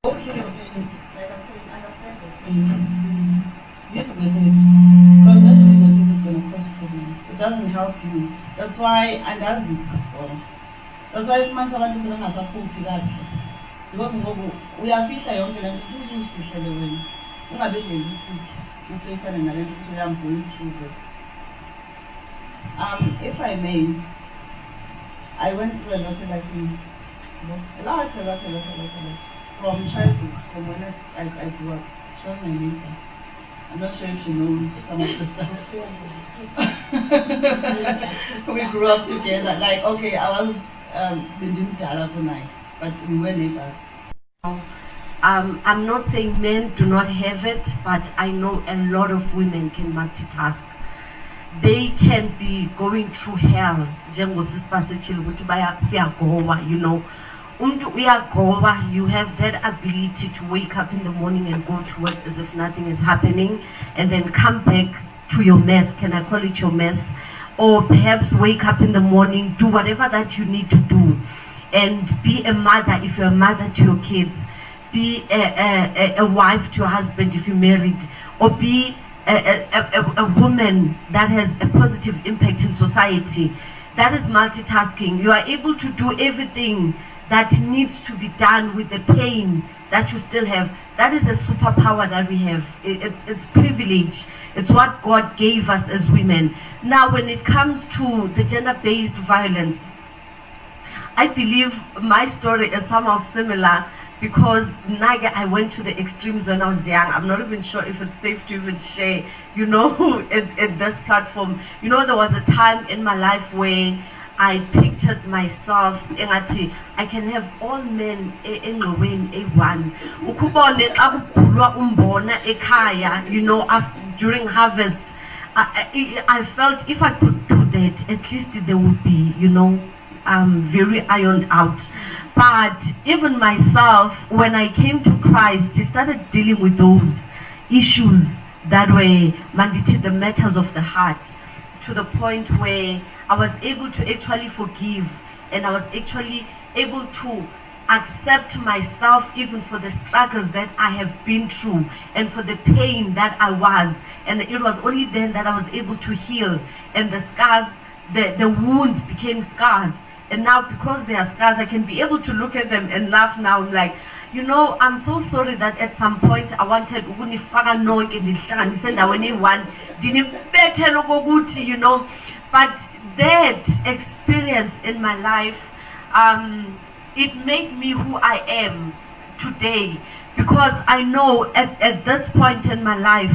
Okay, like I'm saying, understand it. You have to get it. Because not doing what this is going to cause problems. It doesn't help you. That's why, and that's why man someone is going to have a full kahle. Because uyafihla yonke le nto uzifihlele wena. Ungabe realistic. Ufacane nale nto ukuthi I'm going through this. If I may, I went through a lot of a lot. From childhood, from when I grew up. She was my neighbor. I'm not sure if she knows some of the stuff. We grew up together. Like, okay, I was Bindin Jalapunai, but we were neighbors. I'm not saying men do not have it, but I know a lot of women can multitask. They can be going through hell, you know. You have that ability to wake up in the morning and go to work as if nothing is happening, and then come back to your mess. Can I call it your mess? Or perhaps wake up in the morning, do whatever that you need to do, and be a mother if you're a mother to your kids, be a wife to your husband if you're married, or be a woman that has a positive impact in society. That is multitasking. You are able to do everything that needs to be done with the pain that you still have. That is a superpower that we have. It's privilege. It's what God gave us as women. Now, when it comes to the gender-based violence, I believe my story is somehow similar, because I went to the extremes when I was young. I'm not even sure if it's safe to even share, you know, in this platform. You know, there was a time in my life where I pictured myself, I can have all men in the way A1. You know, during harvest, I felt if I could do that, at least they would be, you know, very ironed out. But even myself, when I came to Christ, I started dealing with those issues that were the matters of the heart, to the point where I was able to actually forgive, and I was actually able to accept myself even for the struggles that I have been through and for the pain that I was. And it was only then that I was able to heal, and the scars, the wounds became scars. And now, because they are scars, I can be able to look at them and laugh now. I'm like, you know, I'm so sorry that at some point I wanted, you know, but that experience in my life, it made me who I am today, because I know at this point in my life,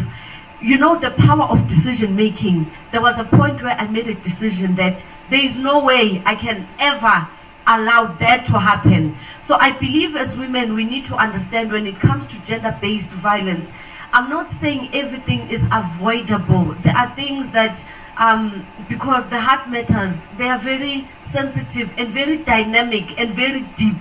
you know, the power of decision making. There was a point where I made a decision that there is no way I can ever allow that to happen. So I believe as women, we need to understand when it comes to gender-based violence, I'm not saying everything is avoidable. There are things that, because the heart matters, they are very sensitive and very dynamic and very deep.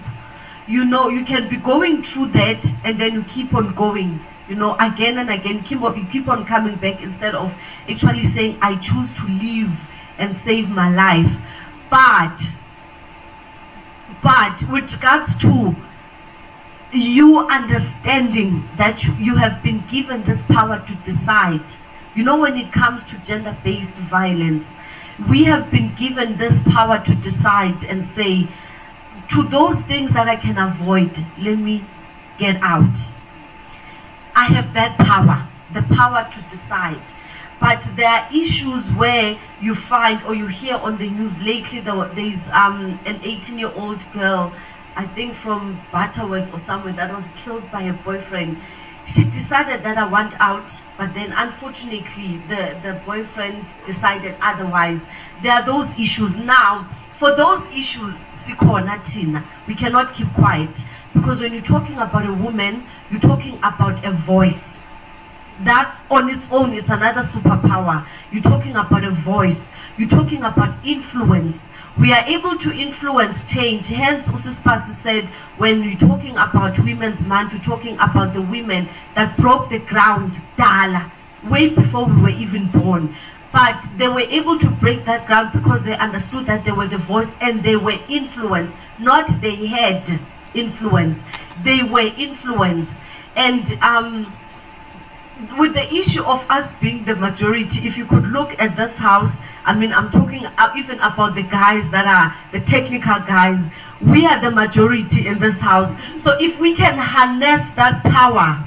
You know, you can be going through that and then you keep on going. You know, again and again, you keep on coming back, instead of actually saying, I choose to live and save my life. But with regards to you understanding that you have been given this power to decide, you know, when it comes to gender-based violence, we have been given this power to decide and say, to those things that I can avoid, let me get out. I have that power, the power to decide. But there are issues where you find, or you hear on the news lately, there's an 18-year-old girl, I think from Butterworth or somewhere, that was killed by her boyfriend. She decided that I want out, but then unfortunately the boyfriend decided otherwise. There are those issues. Now, for those issues, we cannot keep quiet, because when you're talking about a woman, you're talking about a voice. That's on its own, it's another superpower. You're talking about a voice. You're talking about influence. We are able to influence change. Hence, Usispasi said, when we're talking about Women's Month, we're talking about the women that broke the ground, Dala, way before we were even born. But they were able to break that ground because they understood that they were the voice and they were influenced, not they had influence. they were influenced. And with the issue of us being the majority, if you could look at this house, I mean, I'm talking even about the guys that are the technical guys. We are the majority in this house. So if we can harness that power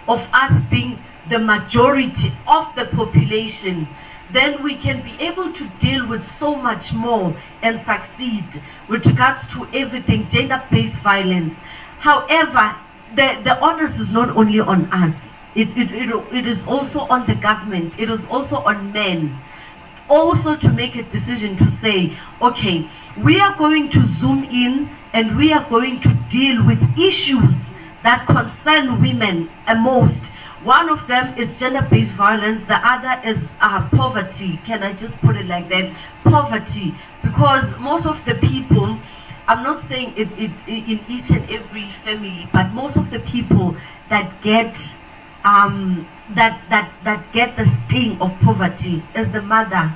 of us being the majority of the population, then we can be able to deal with so much more and succeed with regards to everything, gender-based violence. However, the onus is not only on us. It is also on the government. It is also on men. Also to make a decision to say, okay, we are going to zoom in and we are going to deal with issues that concern women most. One of them is gender-based violence. The other is poverty. Can I just put it like that? Poverty. Because most of the people, I'm not saying it in each and every family, but most of the people that get that get the sting of poverty is the mother,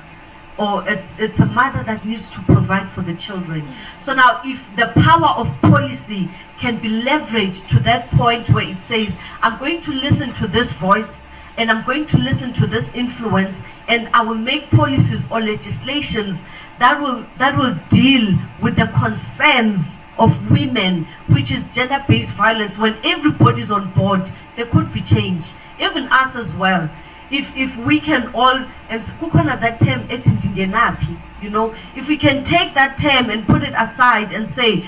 or it's a mother that needs to provide for the children. So now, if the power of policy can be leveraged to that point where it says, I'm going to listen to this voice and I'm going to listen to this influence, and I will make policies or legislations that will deal with the concerns of women, which is gender-based violence. When everybody's on board, there could be change. Even us as well. If we can all, and kukhona that term etingenapi, you know, if we can take that term and put it aside and say,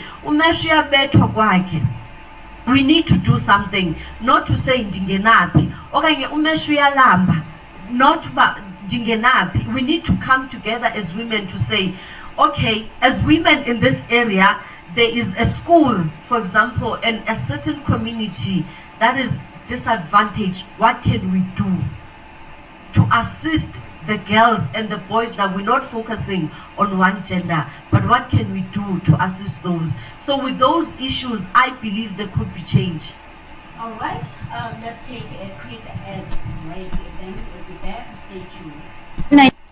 we need to do something, not to say ndingenapi, okanye umeshuya lamba, not ndingenapi. We need to come together as women to say, okay, as women in this area, there is a school, for example, and a certain community that is disadvantaged. What can we do to assist the girls and the boys that we're not focusing on one gender, but what can we do to assist those? So with those issues, I believe there could be change. All right, let's take a quick ad break, then we'll be back. Stay tuned.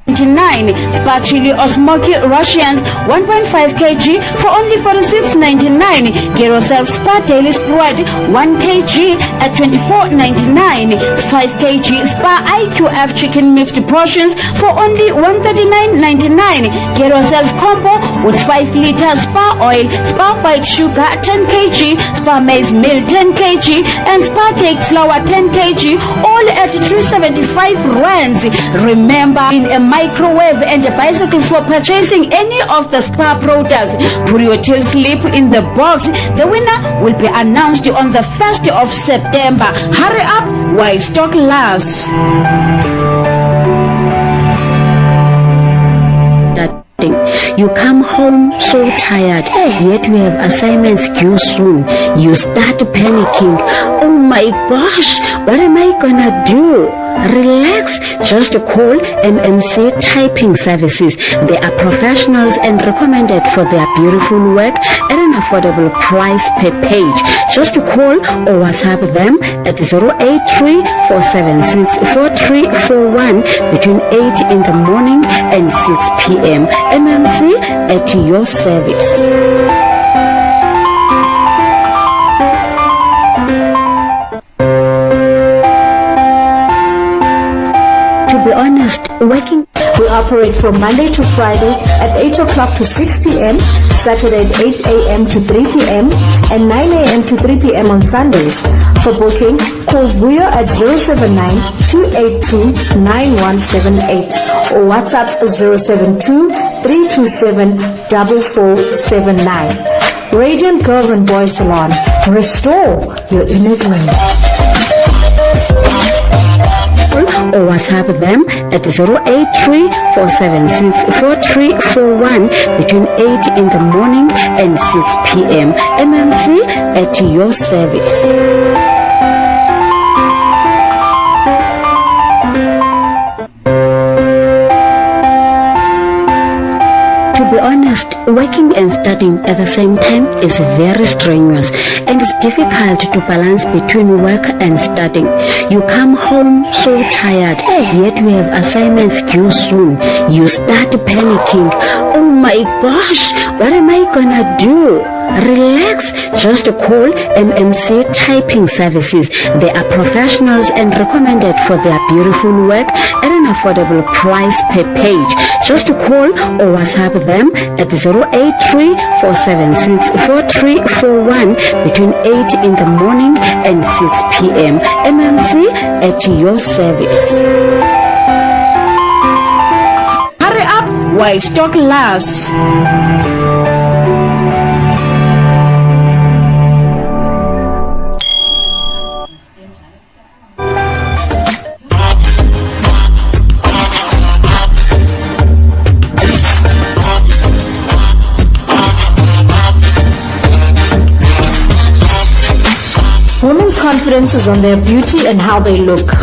99 Spa Chili or Smoky Russians 1.5 kg for only 46.99. Get yourself Spa Daily Spread 1 kg at 24.99. 5 kg Spa IQF chicken mixed portions for only 139.99. Get yourself combo with 5 liters Spa oil, Spa white sugar 10 kg, Spa maize meal 10 kg, and Spa cake flour 10 kg, all at 375 rands. Remember, in a microwave and a bicycle for purchasing any of the Spa products. Put your tail slip in the box. The winner will be announced on the 1st of September. Hurry up while stock lasts. You come home so tired, yet you have assignments due soon. You start panicking. Oh my gosh, what am I gonna do? Relax, just call MMC Typing Services. They are professionals and recommended for their beautiful work at an affordable price per page. Just call or WhatsApp them at 083-476-4341 between 8 in the morning and 6 p.m. MMC at your service. Honest, working. We operate from Monday to Friday at 8 o'clock to 6 p.m., Saturday at 8 a.m. to 3 p.m., and 9 a.m. to 3 p.m. on Sundays. For booking, call Vuyo at 079-282-9178 or WhatsApp 072-327-4479. Radiant Girls and Boys Salon. Restore your inner glow. Or WhatsApp them at 083-476-4341 between 8 in the morning and 6 p.m. MMC at your service. To be honest, working and studying at the same time is very strenuous, and it's difficult to balance between work and studying. You come home so tired, yet you have assignments due soon. You start panicking. Oh my gosh, what am I gonna do? Relax, just call MMC Typing Services. They are professionals and recommended for their beautiful work at an affordable price per page. Just call or WhatsApp them at 083-476-4341 between 8 in the morning and 6 p.m. MMC at your service. Hurry up while stock lasts. Women's confidence is on their beauty and how they look.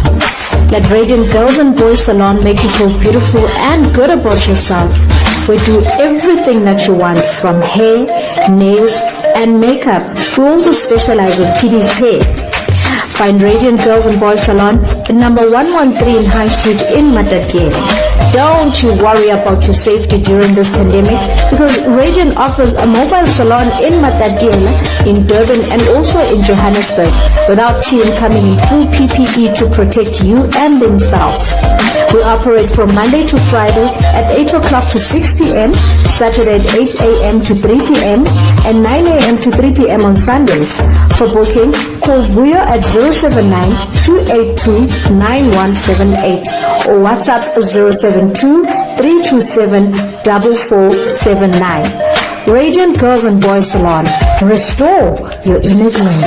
Let Radiant Girls and Boys Salon make you feel beautiful and good about yourself. We do everything that you want, from hair, nails, and makeup. We also specialize in kiddies' hair. Find Radiant Girls and Boys Salon at number 113 High Street in Madolo. Don't you worry about your safety during this pandemic, because Radiant offers a mobile salon in Madolo, in Durban, and also in Johannesburg, without team coming in full PPE to protect you and themselves. We operate from Monday to Friday at 8 o'clock to 6 p.m., Saturday at 8 a.m. to 3 p.m., and 9 a.m. to 3 p.m. on Sundays. For booking, call Vuyo at 079-282-9178 or WhatsApp 072-327-4479. Radiant Girls and Boys Salon. Restore your inner glow.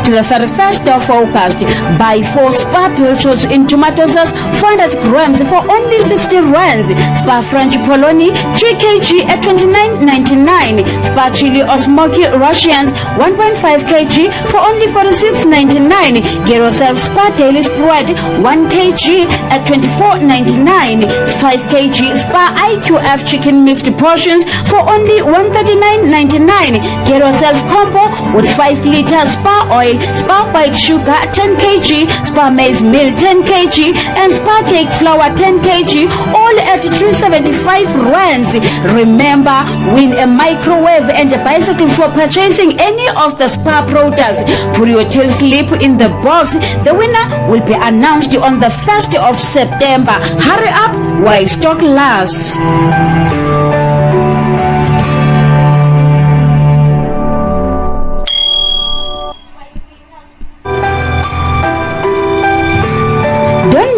To the 31st of August, buy 4 Spa Pilchos in tomato sauce 400 grams for only 60 rands. Spa French Polony 3 kg at 29.99. Spa Chili or Smoky Russians 1.5 kg for only 46.99. Get yourself Spa Daily Spread 1 kg at 24.99. 5 kg Spa IQF chicken mixed portions for only 139.99. Get yourself combo with 5 liters Spa oil, Spa white sugar 10 kg, Spa maize meal 10 kg, and Spa cake flour 10 kg, all at 375 rands. Remember, win a microwave and a bicycle for purchasing any of the Spa products. Put your tail slip in the box. The winner will be announced on the 1st of September. Hurry up while stock lasts.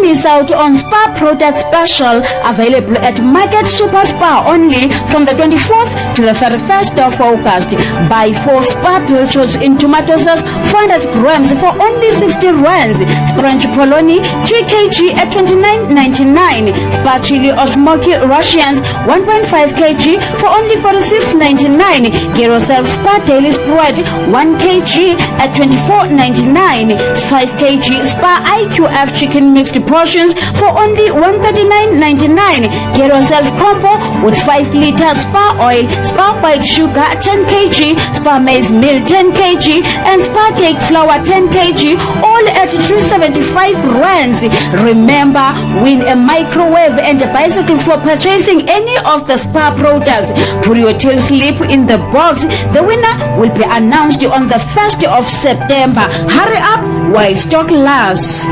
Miss out on Spa product special available at Market Super Spa only from the 24th to the 31st of August. Buy 4 Spa Pilchos in tomato sauce 400 grams for only 60 rands. French Polony 3 kg at 29.99. Spa Chili or Smoky Russians 1.5 kg for only 46.99. Get yourself Spa Daily Spread 1 kg at 24.99. 5 kg Spa IQF chicken mixed portions for only 139.99. Get yourself combo with 5 liters Spa oil, Spa white sugar 10 kg, Spa maize meal 10 kg, and Spa cake flour 10 kg, all at 375 rands. Remember, win a microwave and a bicycle for purchasing any of the Spa products. Put your tail slip in the box. The winner will be announced on the 1st of September. Hurry up while stock lasts.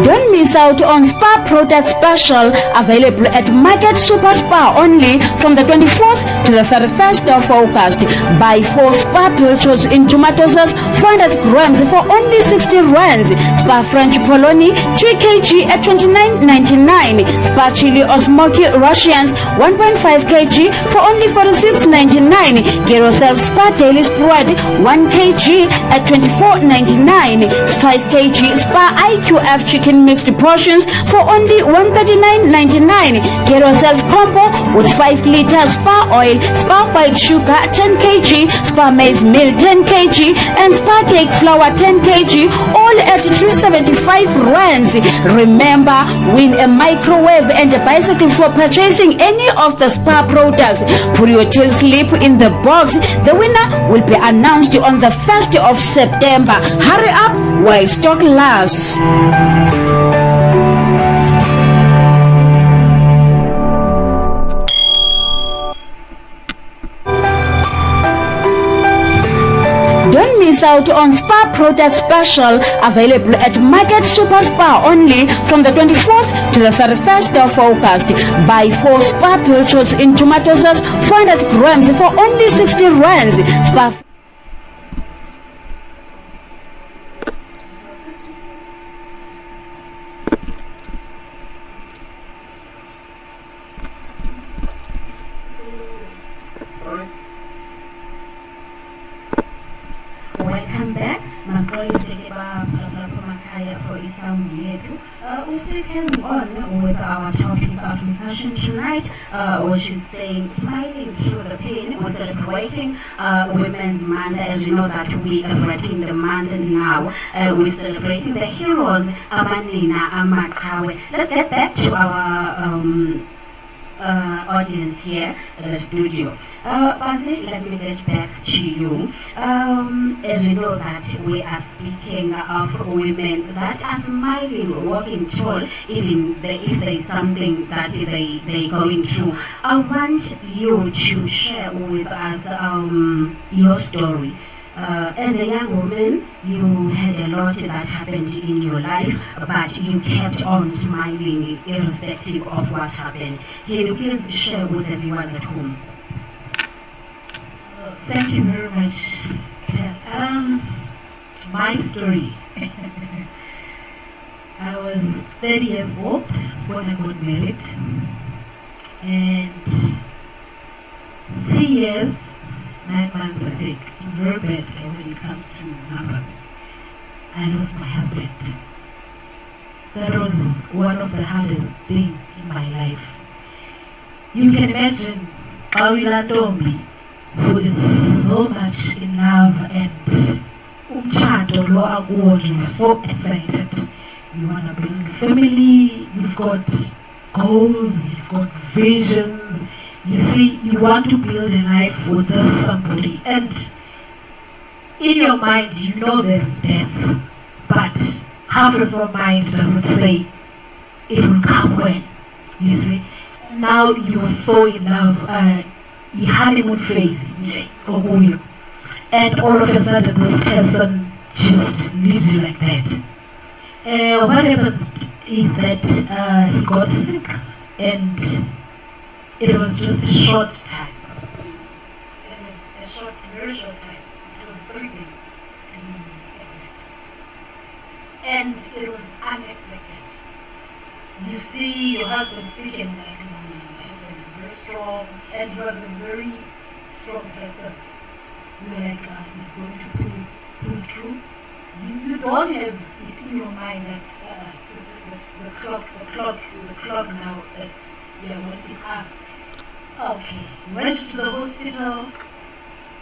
Don't miss out on Spa product special available at Market Super Spa only from the 24th to the 31st of August. Buy 4 Spa Pilchos in tomato sauce 400 grams for only 60 rands. Spa French Polony 3 kg at 29.99. Spa Chili or Smoky Russians 1.5 kg for only 46.99. Get yourself Spa Daily Spread 1 kg at 24.99. 5 kg Spa IQF chicken mixed portions for only $139.99. Get yourself combo with 5 liters Spa oil, Spa white sugar 10 kg, Spa maize meal 10 kg, and Spa cake flour 10 kg, all at 375 rands. Remember, win a microwave and a bicycle for purchasing any of the Spa products. Put your till slip in the box. The winner will be announced on the 1st of September. Hurry up while stock lasts. Don't miss out on Spa product special available at Market Super Spa only from the 24th to the 31st of August. Buy 4 Spa pilchards in tomato sauce 400 grams for only 60 rands. Spa Welcome back. We're still carrying on with our topic of discussion tonight, which is saying smiling through the pain. We're celebrating Women's Month, as you know that we are writing the month now. We're celebrating the heroes, Amanina, Amakawe. Let's get back to our audience here in the studio. Basil, let me get back to you. As we know that we are speaking of women that are smiling, walking tall, even if there is something that they're going through. I want you to share with us your story. As a young woman, you had a lot that happened in your life, but you kept on smiling irrespective of what happened. Can you please share with the viewers at home? Thank you very much. My story. I was 30 years old when I got married, and 3 years, 9 months, I think, very bad when it comes to numbers. I lost my husband. That was one of the hardest things in my life. You can imagine Pawila Ntombi, who is so much in love, and umtshato lo akuwo you're so excited. You want to bring a family, you've got goals, you've got visions. You see, you want to build a life with this somebody, and in your mind you know there is death, but half of your mind doesn't say it will come when. You see, now you're so in love, you honeymoon phase, and all of a sudden this person just leaves you like that. What happened is that he got sick, and it was just a short time. It was a very short time. It was 3 days. And it was unexpected. You see your husband sick, and your husband is very strong, and he was a very strong person. You were like, he's going to pull through. You don't have it in your mind that the clock now that we are waking up. Okay, he went to the hospital,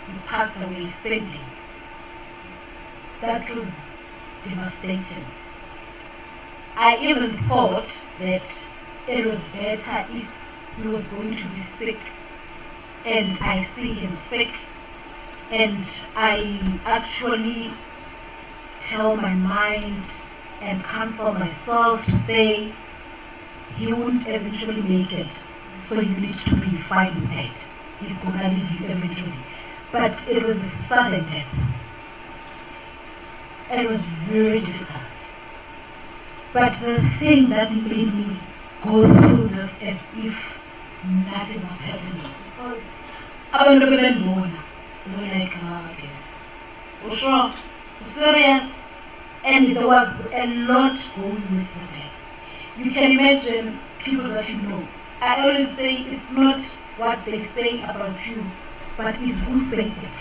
he passed away safely. That was devastating. I even thought that it was better if he was going to be sick, and I see him sick, and I actually tell my mind and counsel myself to say he won't eventually make it, so you need to be fine with that. He's gonna leave you eventually. But it was a sudden death. It was very difficult. But the thing that made me go through this as if nothing was happening, because I was looking at Mona. They were like, okay, what's wrong? Serious? And there was a lot going with that. You can imagine people that you know. I always say it's not what they say about you, but it's who says it.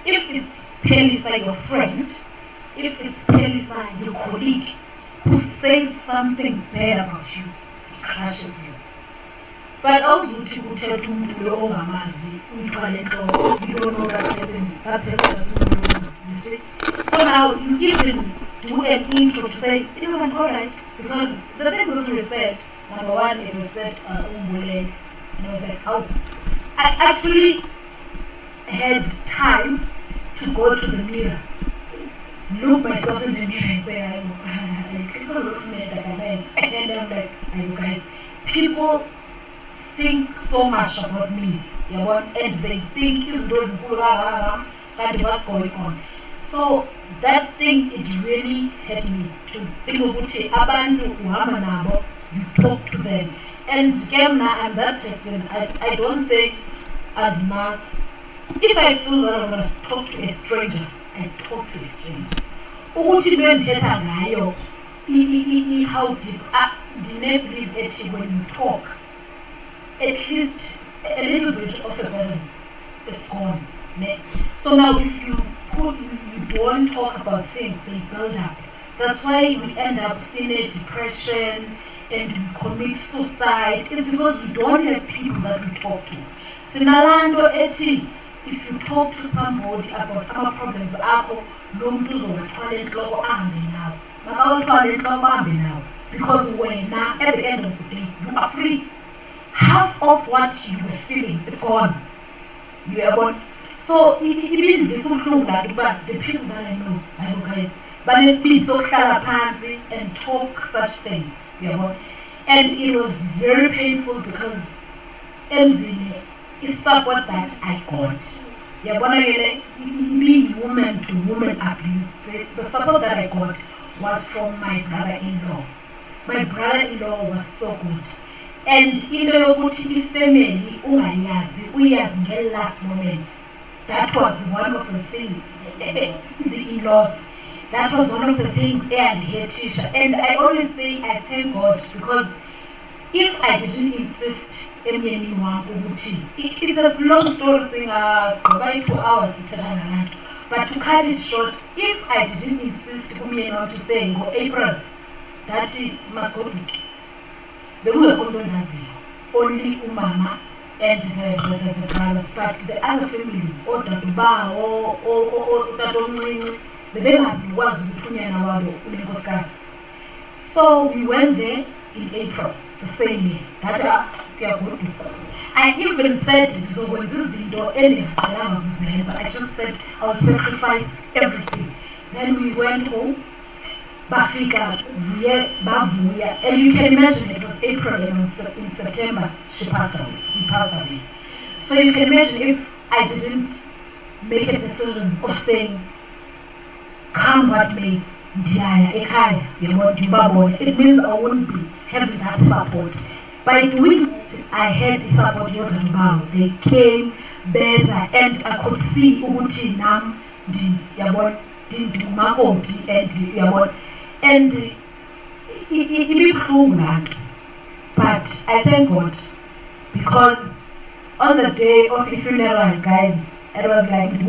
If it's Phelisa, your friend, if it's Phelisa, your colleague, who says something bad about you, it crushes you. But also, you don't know that person doesn't know, you see. So now you even do an intro to say, you know, I'm alright, because the things that we said, number one, it was said, and I was like, how? I actually had time to go to the mirror, look myself in the mirror and say, people look at me like a man, and I'm like, you guys, people think so much about me, and they think it's those that what's going on. So that thing, it really hit me to think about you talk to them. And Gemna, I'm that person. I don't say admire. If I feel that I'm going to talk to a stranger, I talk to a stranger. How deep? The name when you talk, at least a little bit of a burden is gone. So now if you don't talk about things, they build up. That's why we end up seeing a depression and we commit suicide. It's because we don't have people that we talk to. Sinalando eti, if you talk to somebody about our problems, because when now at the end of the day you are free. Half of what you were feeling is gone. You are gone. So it means this will prove that the people that I know guys, but let's be so pansy and talk such things. And it was very painful because it's support that I got. Being woman to woman abuse, the support that I got was from my brother-in-law. My brother-in-law was so good. And in the family, we as the last moment. That was one of the things, the in-laws. That was one of the things they had here, Tisha. And I always say I thank God, because if I didn't insist, it's a long story saying about 2 hours, but to cut it short, if I didn't insist to say, April, that must go to only Umama and the brothers, but the other family, or the Duba, or the Domring, the Benas was between our So we went there in April, the same year. I even said, so when this is any but I just said I'll sacrifice everything. Then we went home. Bafika, and you can imagine it was April and in September he passed away. So you can imagine if I didn't make a decision of saying, come what may, it means I wouldn't be having that support. By doing it, I had the support about. They came better, and I could see Uchi Nam, and it proved that. But I thank God, because on the day of the funeral, guys, it was like it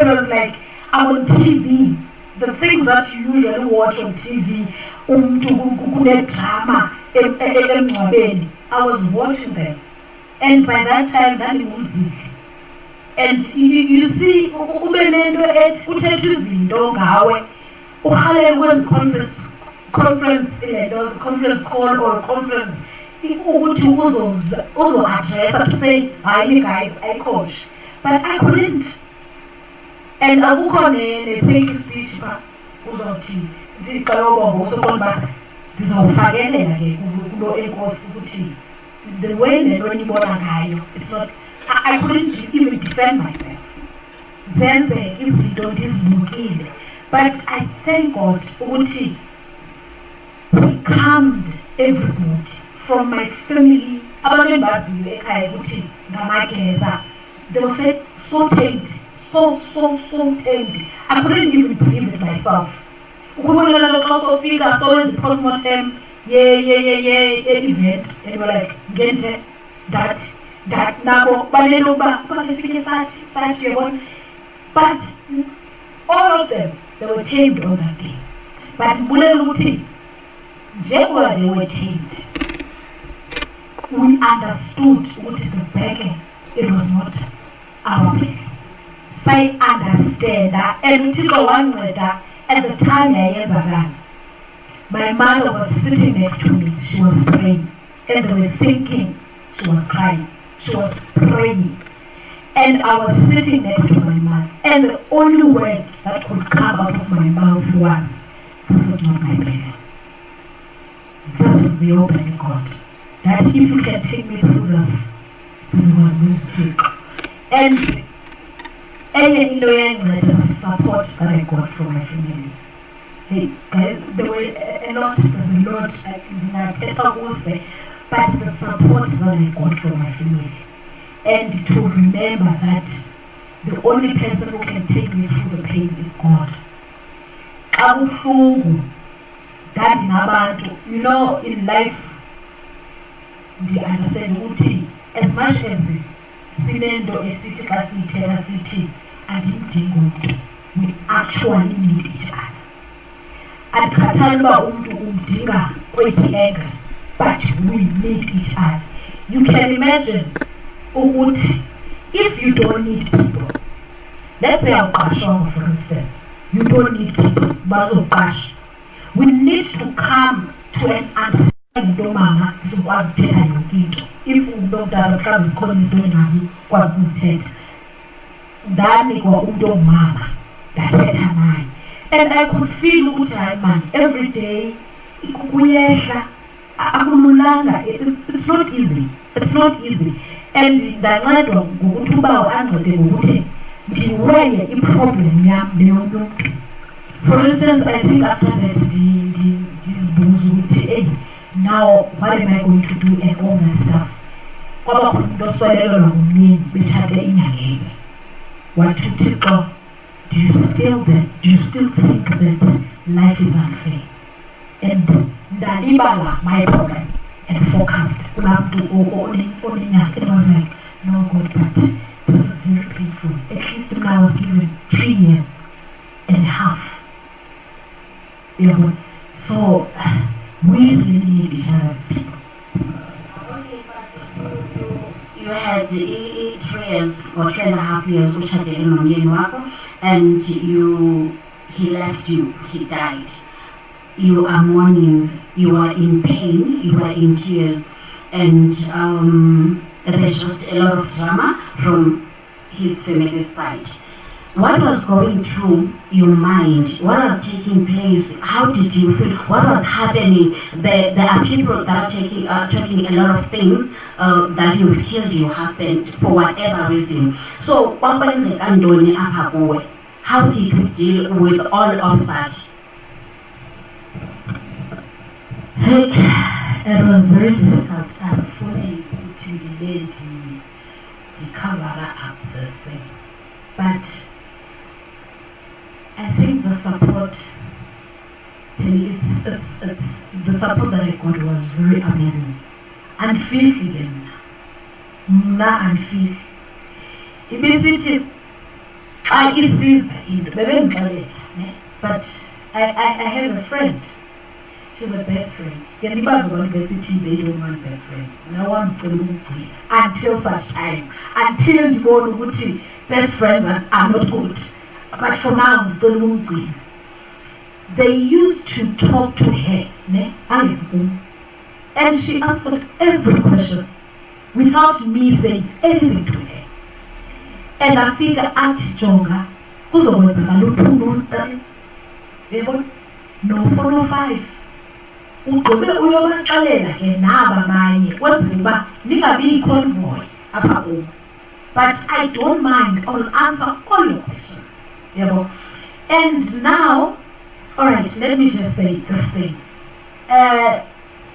was like I'm on TV. The things that you usually watch on TV, drama, I was watching them. And by that time, that was it. And you see, conference call or conference, also address to say, hi guys, I coach. But I couldn't. And I woke on a thank you speech, the way they don't even it's not. I couldn't even defend myself. Then the don't is. But I thank God, He calmed everybody from my family. They were so tamed, so tamed. I couldn't even believe it myself. We were also figure so in the postmortem, event, and we were like, get that now, but All of them, they were tamed on that day. But Mbuleluti, Jaguar, they were tamed. We understood what the begging, it was not our begging. I understand that, and we took a one with that at the time I ever ran. My mother was sitting next to me, she was praying, and they were thinking, she was crying, she was praying. And I was sitting next to my mother, and the only words that could come out of my mouth was, this is not my prayer. This is your prayer, God. That if you can take me through this, this was going to take. And the support that I got from my family. Hey, there were a lot, there's a lot I will say, but the support that I got from my family. And to remember that the only person who can take me through the pain is God. You know, in life, we understand Uti, as much as Sinendo City Class City and we actually need each other. At Katalba Umdiga, but we need each other. You can imagine, if you don't need people, let's say our Kashong, for instance, you don't need people, Bazo Kash. We need to come to an understanding. If you don't have a calling doing as you was head, that mama, that said her. And I could feel good man every day. It's not easy. It's not easy. And that night of Gutuba and the way a problem. For instance, I think after that, this booze now, what am I going to do and all that stuff? What to tickle? Do you still think that life is unfair? And Danibala, my problem, and forecast, it was like, no God, but this is very painful. At least when I was given 3 years and a half. So, we really need each other's people. You had 3 years or 3.5 years, which had been on Yenwako, and he left you, he died. You are mourning, you are in pain, you are in tears, and there's just a lot of drama from his family side. What was going through your mind? What was taking place? How did you feel? What was happening? There are people that are talking a lot of things that you've killed your husband for whatever reason. So, how did you deal with all of that? It was very difficult and fully to delay the cover up this thing. But I think the support, the support that I got was very amazing. And feeling, and feel. Basically, but I have a friend. She's a best friend. They don't want best friend. No one until such time. Until you go to best friends are not good. But for now, they used to talk to her, and she answered every question without me saying anything to her. And I think at Jonga, no 405. But I don't mind, I'll answer all your questions. And now, alright, let me just say this thing.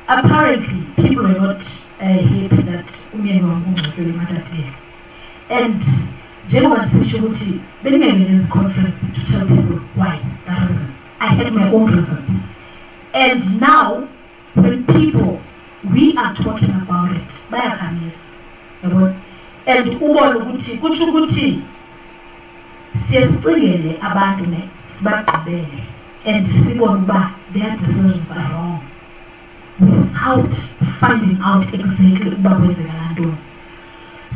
Apparently, people are not happy that and General Sishuti, then I in this conference to tell people why, the reasons. I had my own reasons. And now, when people, we are talking about it, and Kuchi, siyesicingele abantu ne sibagqibele and sibone uba their decisions are wrong without finding out exactly uba kwenzeka lantoni.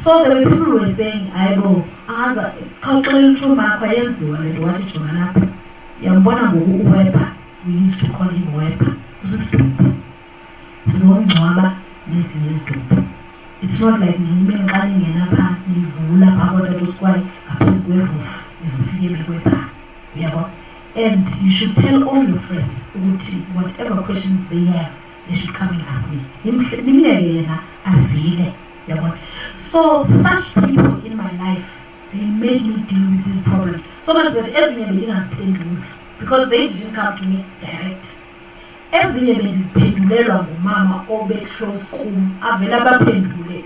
So there were people who were saying, "Ayibo, anga khawuxela uthuma akho ayenziwa le nto wathi jonga lapha. Yambona ngoku uWeber, we used to call him Weber. Usisitupu. Sizongcwaba nezinye izitupu. It's not like nime xa ningena phaa nivula phaa kodwa usikwayi ngaphezu kwerufu izifike kwephaa. Uyabo? And you should tell all your friends ukuthi whatever questions they have, they should come and ask me. Nimiyeke yena azile. Uyabo? So such people in my life, they made me deal with these problems. So much that every year has paid me because they didn't come to me direct. Every year is pendulelwa ngumama obe-close kum avela baphendule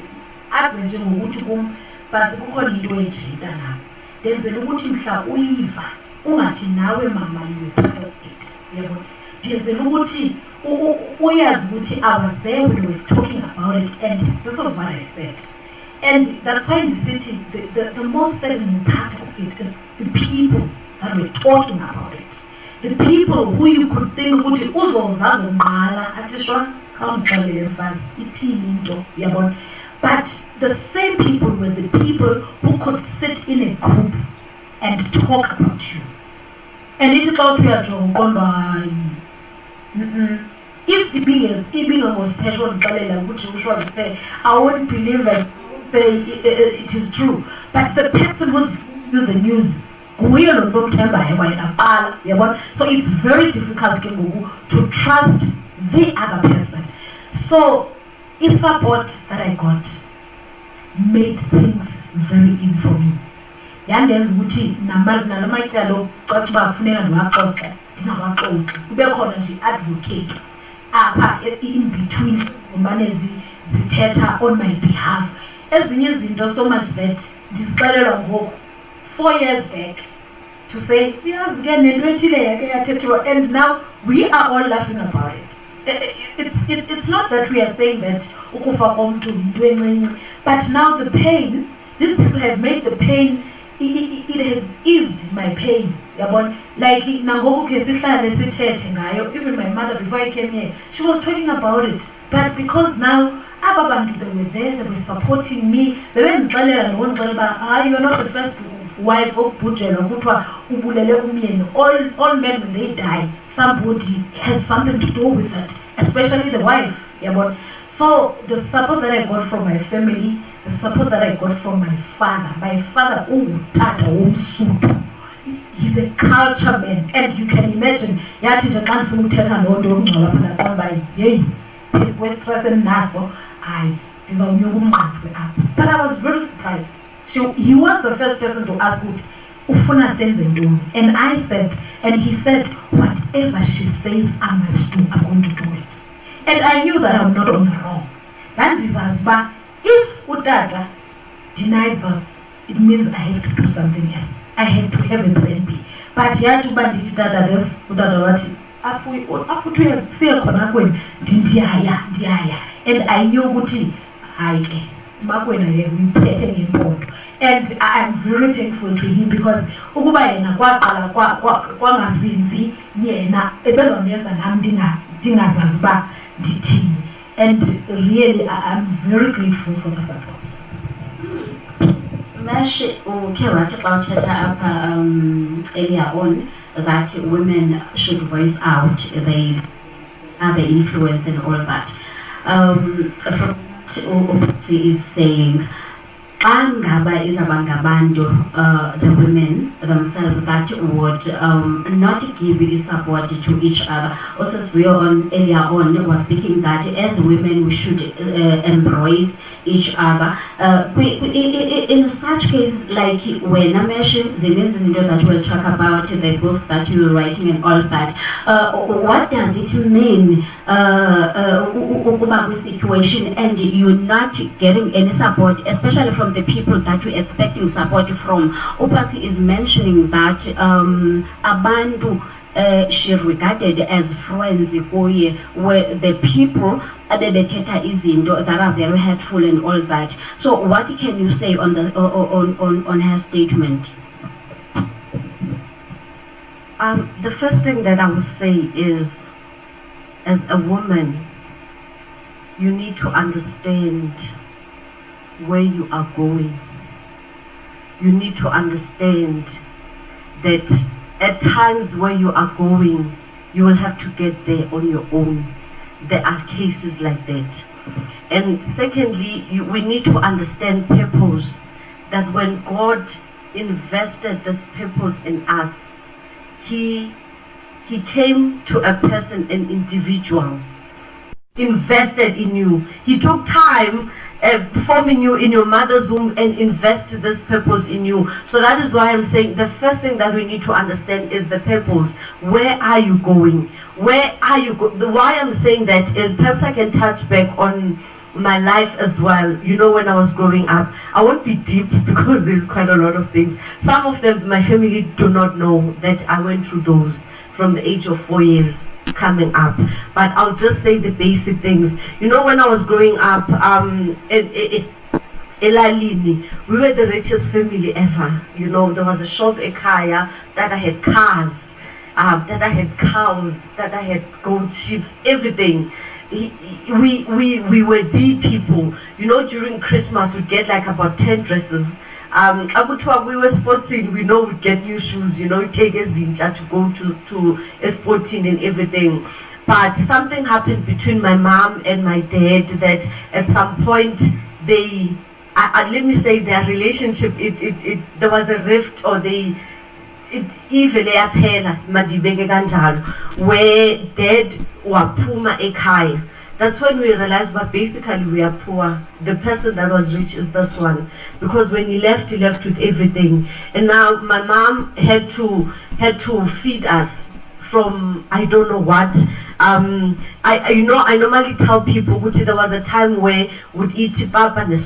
ave nje ngokuthi kum but kukhona into ejida nabo ndenzela ukuthi mhla uyiva ungathi nawe mama you were part of it. Yabo ndenzela ukuthi uyazi ukuthi I was there when we were talking about it and this is what I said. And that's why in the city, the most saddening part of it is the people that were talking about it. The people who you could think would but the same people were the people who could sit in a group and talk about you. And it is all if the being was special, which was there, I wouldn't believe that. Say it is true, but the person who's do the news, so it's very difficult to trust the other person. So, the support that I got made things very easy for me. Yandenza ukuthi namatyalo xa kufuneka ndiwaxoxe ndingawaxoxi kube khona nje advocate apha in between umane zithetha on my behalf. Ezinye izinto so much that ndizixelelwa ngoku 4 years back to say siyazi ke nento ethile yake yathethwa and now we are all laughing about it. It's not that we are saying that ukufa komntu yinto encinci, but now the pain, these people have made the pain, it has eased my pain. Yabona, like nangoku ke sihlale sithethe ngayo, even my mother before I came here, she was talking about it, but because now abantu they were there, they were supporting me, they were telling me, you're not the first wife of Bujelo, all men when they die, somebody has something to do with it, especially the wife. Yeah, but so the support that I got from my family, the support that I got from my father, he's a culture man, and you can imagine, his West Western Nassau, but I was very surprised. He was the first person to ask me, Ufuna says and I said, and he said, whatever she says I must do, I'm going to do it. And I knew that I'm not on the wrong. That is as bad. If Udada denies that, it means I have to do something else. I have to have a plan B. But you have to bandage Dada this, Udada and I knew what and I am very thankful to him because and really I am very grateful for the support. Earlier on that women should voice out they are the influence and all that. Is saying the women themselves that would not give the support to each other. Also, as we earlier on was speaking that as women we should embrace each other. In such cases, like when I mentioned the that we'll talk about, the books that you're writing and all that, what does it mean about the situation and you're not getting any support, especially from the people that you're expecting support from? Upasi is mentioning that Abandu she regarded as friends were the people that are very helpful and all that. So what can you say on the on her statement? The first thing that I would say is, as a woman, you need to understand where you are going. You need to understand that at times where you are going, you will have to get there on your own. There are cases like that. And secondly, we need to understand purpose, that when God invested this purpose in us, He came to a person, an individual, invested in you. He took time forming you in your mother's womb and invested this purpose in you. So that is why I'm saying the first thing that we need to understand is the purpose. Where are you going? Where are you going? Why I'm saying that is, perhaps I can touch back on my life as well. You know, when I was growing up, I won't be deep because there's quite a lot of things. Some of them my family do not know that I went through those from the age of 4 years coming up, but I'll just say the basic things. You know, when I was growing up in Elalini, we were the richest family ever. You know, there was a shop ekaya that I had cars, that I had cows, that I had goat, sheep, everything. We were the people. You know, during Christmas we'd get like about 10 dresses. We were sporting, we know we'd get new shoes, you know, take a zinja to go to a sporting and everything. But something happened between my mom and my dad that at some point they, let me say, their relationship, there was a rift, or where dad wapuma ekhaya. That's when we realized that basically we are poor. The person that was rich is this one. Because when he left with everything. And now my mom had to feed us from I don't know what. I normally tell people that there was a time where we'd eat papa ne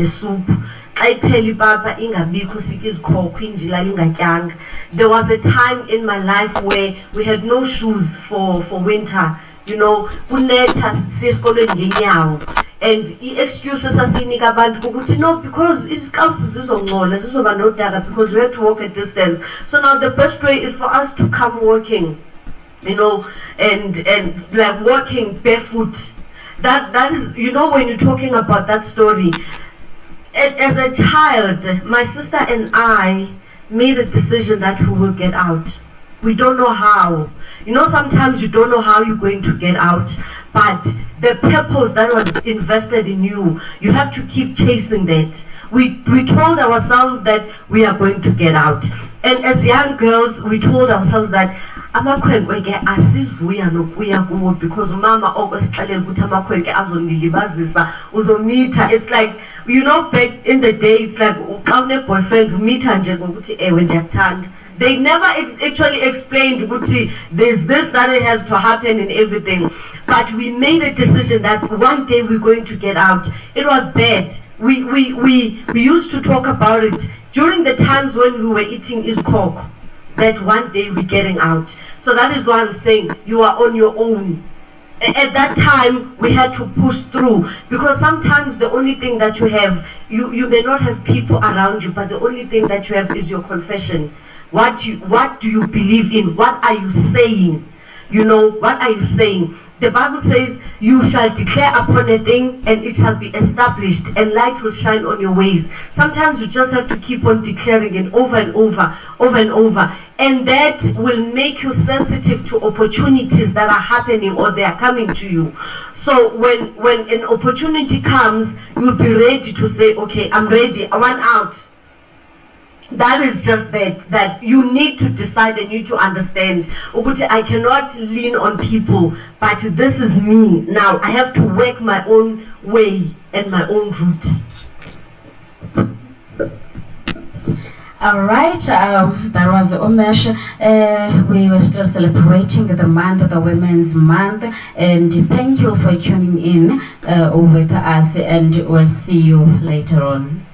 soup. There was a time in my life where we had no shoes for winter. You know, and the excuses are saying about no, because it's because we have to walk a distance. So now the best way is for us to come walking, you know, and like walking barefoot. That is, you know, when you're talking about that story. As a child, my sister and I made a decision that we will get out. We don't know how. You know, sometimes you don't know how you're going to get out, but the purpose that was invested in you, you have to keep chasing that. We told ourselves that we are going to get out. And as young girls, we told ourselves that because mama always it's like, you know, back in the day, it's like boyfriend meet and they never actually explained there's this that it has to happen and everything. But we made a decision that one day we're going to get out. It was bad. We used to talk about it during the times when we were eating iskok, that one day we're getting out. So that is why I'm saying you are on your own. At that time we had to push through, because sometimes the only thing that you have, you may not have people around you, but the only thing that you have is your confession. What do you believe in? What are you saying? You know, what are you saying? The Bible says, you shall declare upon a thing and it shall be established, and light will shine on your ways. Sometimes you just have to keep on declaring it over and over, over and over. And that will make you sensitive to opportunities that are happening or they are coming to you. So when an opportunity comes, you'll be ready to say, okay, I'm ready, I want out. That is just that you need to decide and you need to understand. I cannot lean on people, but this is me. Now I have to work my own way and my own route. All right, that was Umesh. We were still celebrating the month of the Women's Month, and thank you for tuning in with us, and we'll see you later on.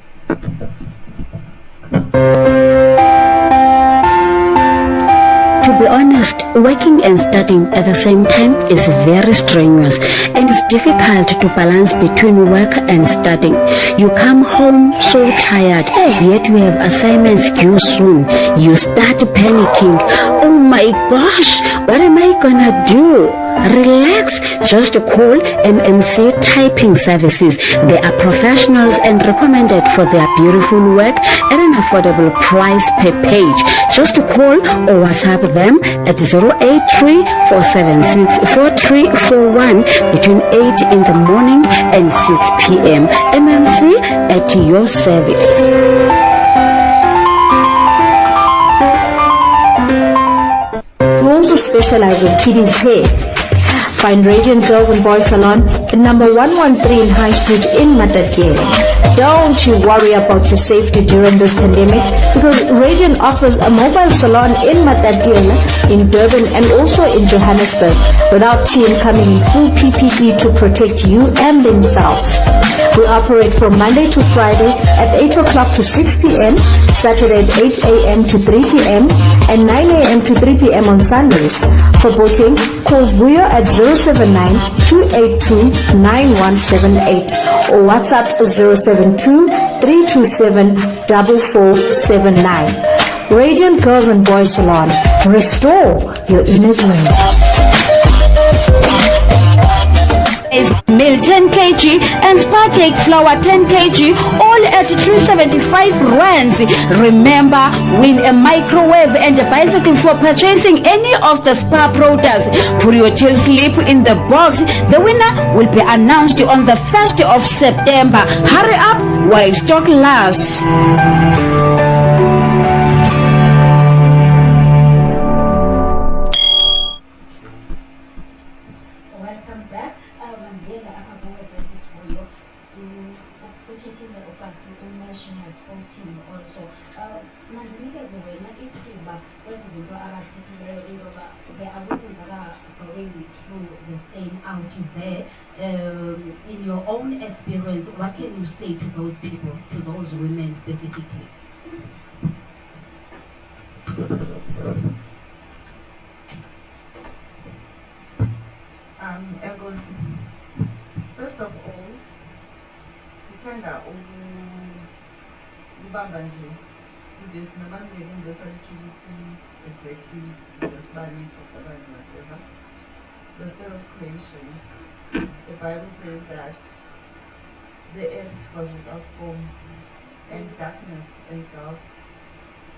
To be honest, working and studying at the same time is very strenuous, and it's difficult to balance between work and studying. You come home so tired, yet you have assignments due soon. You start panicking. Oh my gosh, what am I gonna do? Relax, just call MMC Typing Services. They are professionals and recommended for their beautiful work at an affordable price per page. Just call or WhatsApp them at 083-476-4341 between 8 in the morning and 6 p.m. MMC at your service. We also specialize in kiddies hair. Find Radiant Girls and Boys Salon at number 113 High Street in Matatiele. Don't you worry about your safety during this pandemic, because Radiant offers a mobile salon in Matatiele, in Durban and also in Johannesburg, with our team coming in full PPE to protect you and themselves. We operate from Monday to Friday at 8 o'clock to 6 p.m., Saturday at 8 a.m. to 3 p.m., and 9 a.m. to 3 p.m. on Sundays. For booking, call Vuyo at 079-282-9178 or WhatsApp 072-327-4479. Radiant Girls and Boys Salon. Restore your inner glow. Is milk 10 kg and spa cake flour 10 kg, all at 375 rands. Remember, win a microwave and a bicycle for purchasing any of the spa products. Put your tail slip in the box. The winner will be announced on the 1st of September. Hurry up while stock lasts. In your own experience, what can you say to those people, to those women specifically? First of all, ukanda ubamba nje this namandle activity exactly this body of whatever. The state of creation. The Bible says that the earth was without form and darkness engulfed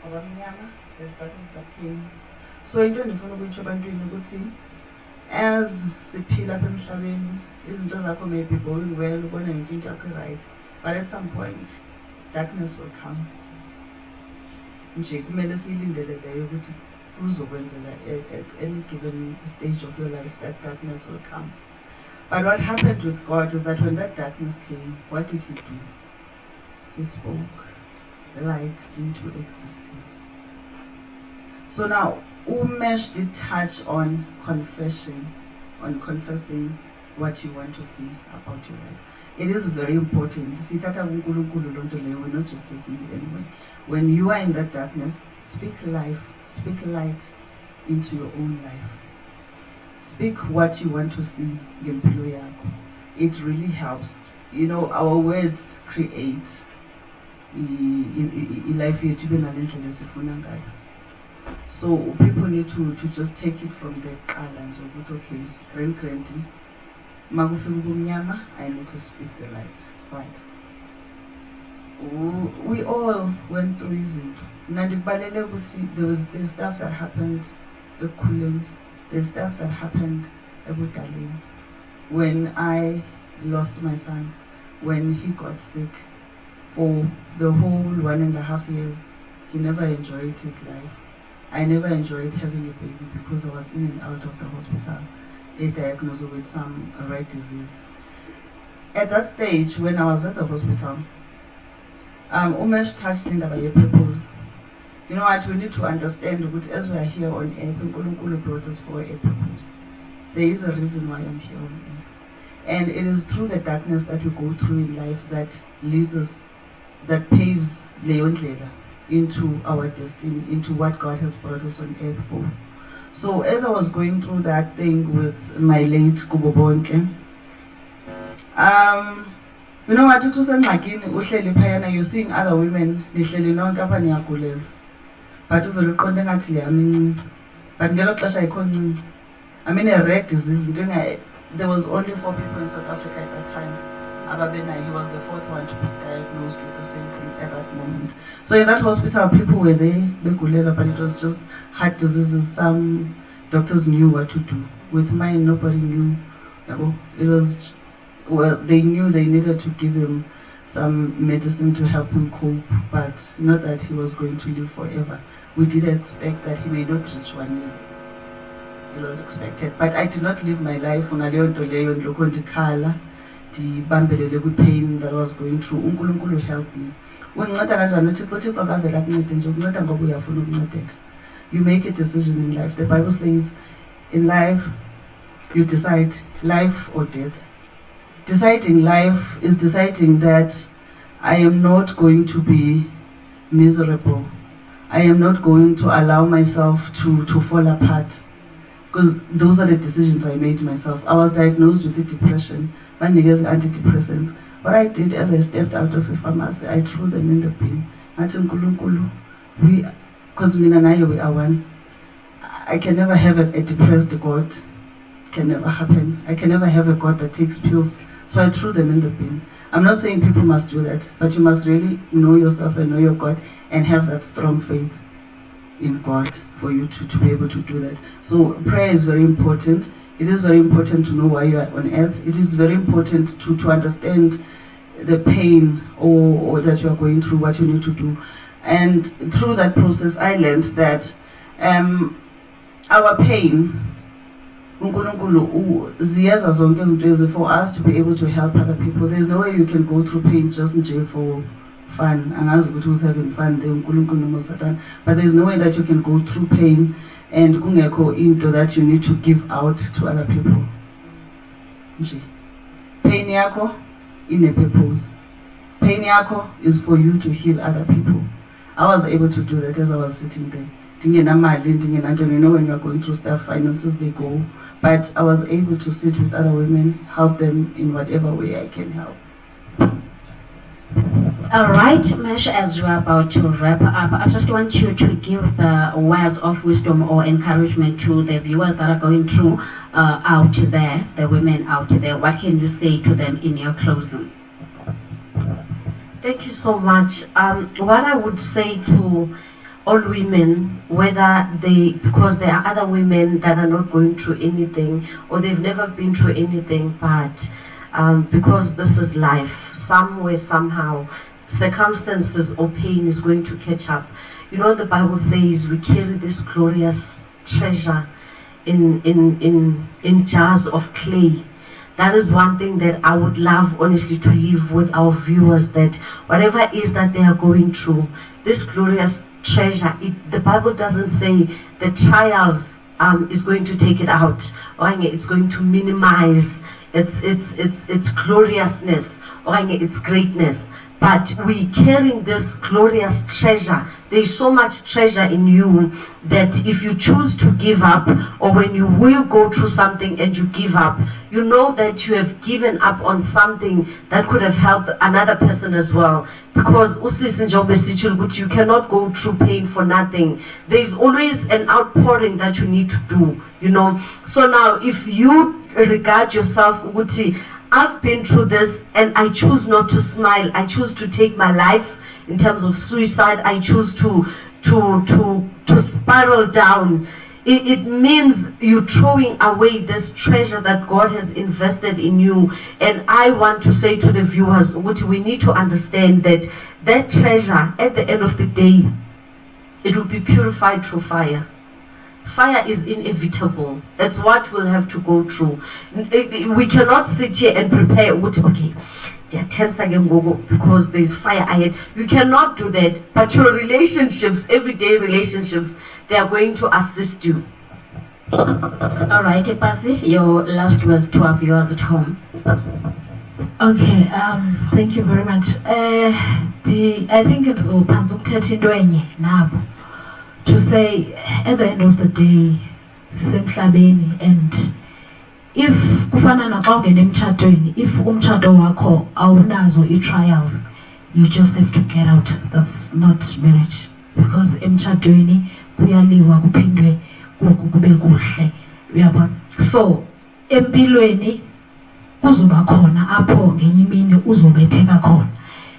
abamnyama. There's darkness that came. So into ndifuna ukuthi ebantwini ukuthi as siphila apha emhlabeni izinto zakho may be going well, ubona yonke into yakho right, but at some point darkness will come. Nje kumele siyilindele leyo ukuthi kuzokwenzela at any given stage of your life that darkness will come. But what happened with God is that when that darkness came, what did he do? He spoke light into existence. So now, Umesh did touch on confession, on confessing what you want to see about your life. It is very important. We're not just taking it anyway. When you are in that darkness, speak life, speak light into your own life. Speak what you want to see in yako. It really helps. You know, our words create life. So people need to just take it from the islands of it. Okay, I need to speak the light. Right. We all went through it. There was the stuff that happened, the cooling. There's stuff that happened when I lost my son, when he got sick for the whole 1.5 years. He never enjoyed his life. I never enjoyed having a baby because I was in and out of the hospital. They diagnosed me with some rare disease. At that stage, when I was at the hospital, Umesh touched in the purpose. You know what, we need to understand that as we are here on earth, God brought us for a purpose. There is a reason why I'm here on earth. And it is through the darkness that we go through in life that leads us, that paves Leon into our destiny, into what God has brought us on earth for. So as I was going through that thing with my late Kubo Bonke, you know what, you're seeing other women, but I mean a rare disease. There was only 4 people in South Africa at that time. Ababena, he was the 4th one to be diagnosed with the same thing at that moment. So in that hospital, people were there, but it was just heart diseases. Some doctors knew what to do. With mine, nobody knew. It was, well, they knew they needed to give him some medicine to help him cope, but not that he was going to live forever. We did expect that he may not reach 1 year. It was expected, but I did not live my life on a pain that I was going through. Unkulunkulu helped me. You make a decision in life. The Bible says, in life, you decide life or death. Deciding life is deciding that I am not going to be miserable. I am not going to allow myself to fall apart. Because those are the decisions I made myself. I was diagnosed with depression, antidepressants. What I did as I stepped out of a pharmacy, I threw them in the bin. Because we are one. I can never have a depressed God. It can never happen. I can never have a God that takes pills. So I threw them in the bin. I'm not saying people must do that, but you must really know yourself and know your God and have that strong faith in God for you to be able to do that. So prayer is very important. It is very important to know why you are on earth. It is very important to understand the pain or that you are going through, what you need to do. And through that process, I learned that our pain, for us to be able to help other people, there's no way you can go through pain just in jail for fun. Having fun, but there's no way that you can go through pain and into that you need to give out to other people. Pain yako in a purpose. Pain yako is for you to heal other people. I was able to do that as I was sitting there. You know, when you're going through stuff, finances, they go. But I was able to sit with other women, help them in whatever way I can help. All right, Mesh, as we're about to wrap up, I just want you to give the words of wisdom or encouragement to the viewers that are going through out there, the women out there. What can you say to them in your closing? Thank you so much. What I would say to all women, whether because there are other women that are not going through anything or they've never been through anything, but because this is life, somewhere, somehow, circumstances or pain is going to catch up. You know, the Bible says we carry this glorious treasure in jars of clay. That is one thing that I would love, honestly, to leave with our viewers, that whatever it is that they are going through, this glorious treasure, the Bible doesn't say the trials is going to take it out, or it's going to minimize its gloriousness, or its greatness. But we carrying this glorious treasure. There's so much treasure in you that if you choose to give up, or when you will go through something and you give up, you know that you have given up on something that could have helped another person as well. Because you cannot go through pain for nothing. There's always an outpouring that you need to do, you know. So now if you regard yourself, I've been through this and I choose not to smile. I choose to take my life in terms of suicide. I choose to spiral down. It means you're throwing away this treasure that God has invested in you. And I want to say to the viewers, we need to understand that that treasure, at the end of the day, it will be purified through fire. Fire is inevitable. That's what we'll have to go through. We cannot sit here and prepare, okay, there are 10 seconds because there's fire ahead. You cannot do that. But your relationships, everyday relationships, they are going to assist you. All right, Pasi, your last words to our viewers at home. Okay, thank you very much. I think it's to say, at the end of the day, sisemhlabeni, and if kufana naxa ungena emtshatweni, if umtshato wakho awunazo i-trials, you just have to get out. That's not marriage, because emtshatweni kuyaliwa kuphindwe kube kuhle, uyabona. So empilweni kuzoba khona apho ngenye imini uzobetheka khona,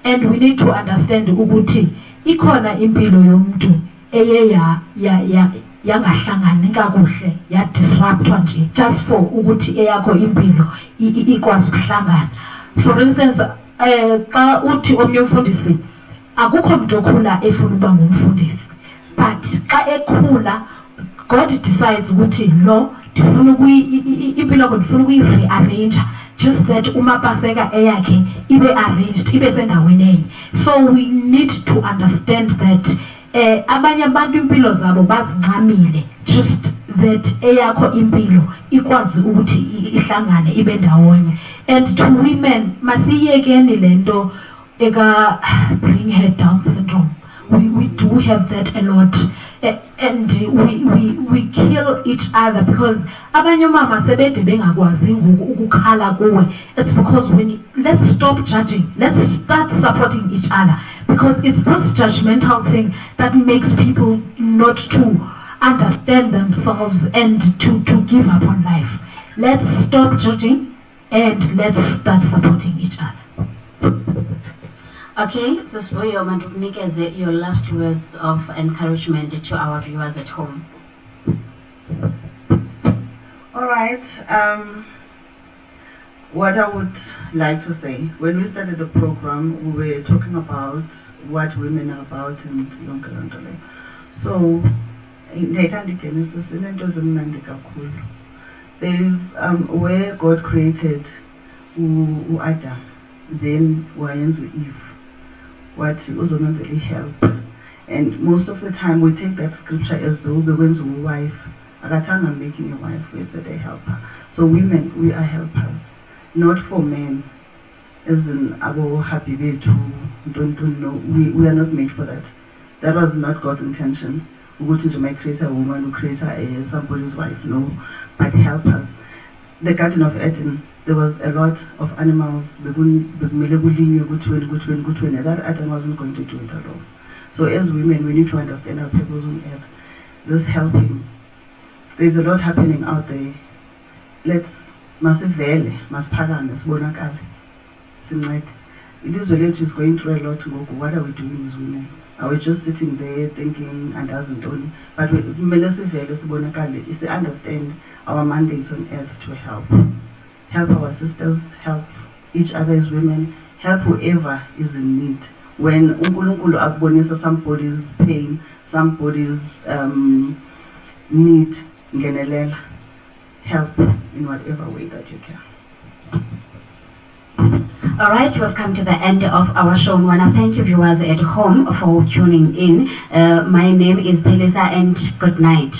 and we need to understand ukuthi ikhona impilo yomuntu eye yangahlangani kakuhle, disruptwa nje just for ukuthi eyakho impilo ikwazi ukuhlangana. For instance, xa uthi omnye umfundisi, akukho umuntu okhula efuna ukuba ngumfundisi, but xa ekhula God decides ukuthi no, ndifuna impilo yakho ndifuna ukuyi-rearrange, just that uMapaseka eyakhe ibe arranged, ibe sendaweni enye. So we need to understand that abanye abantu impilo zabo bazincamile, just that eyakho impilo ikwazi ukuthi ihlangane ibe ndawonye. And to women, masiyekeni lento eka bring her down syndrome. We do have that a lot, and we kill each other because abanye mama sebede bengakwazi ukukhala kuwe. It's because let's stop judging, let's start supporting each other, because it's this judgmental thing that makes people not to understand themselves and to give up on life. Let's stop judging and let's start supporting each other. Okay, so Vuyo, mandukunikeze your last words of encouragement to our viewers at home. All right. What I would like to say, when we started the program, we were talking about what women are about and yonke. So, there is where God created Adam, then wayenza Eve, what uzomentally help. And most of the time we take that scripture as though the one's wife, akatanga making a wife, we said a helper. So women, we are helpers, not for men. As in our happy way to don't know. We are not made for that. That was not God's intention. We wanted to make create a woman who create somebody's wife, no, but help us. The Garden of Eden, there was a lot of animals. That Adam wasn't going to do it at all. So as women, we need to understand our purpose on earth. This helping. There's a lot happening out there. Let's masivele, masphakame, sibonakale. This village is going through a lot. What are we doing as women? Are we just sitting there thinking and doesn't only? But we understand our mandate on earth to help. Help our sisters, help each other as women, help whoever is in need. When uNkulunkulu akubonisa somebody's pain, somebody's need, ngenelela, help in whatever way that you can. All right, we've come to the end of our show. I want to thank you viewers at home for tuning in. My name is Phelisa and good night.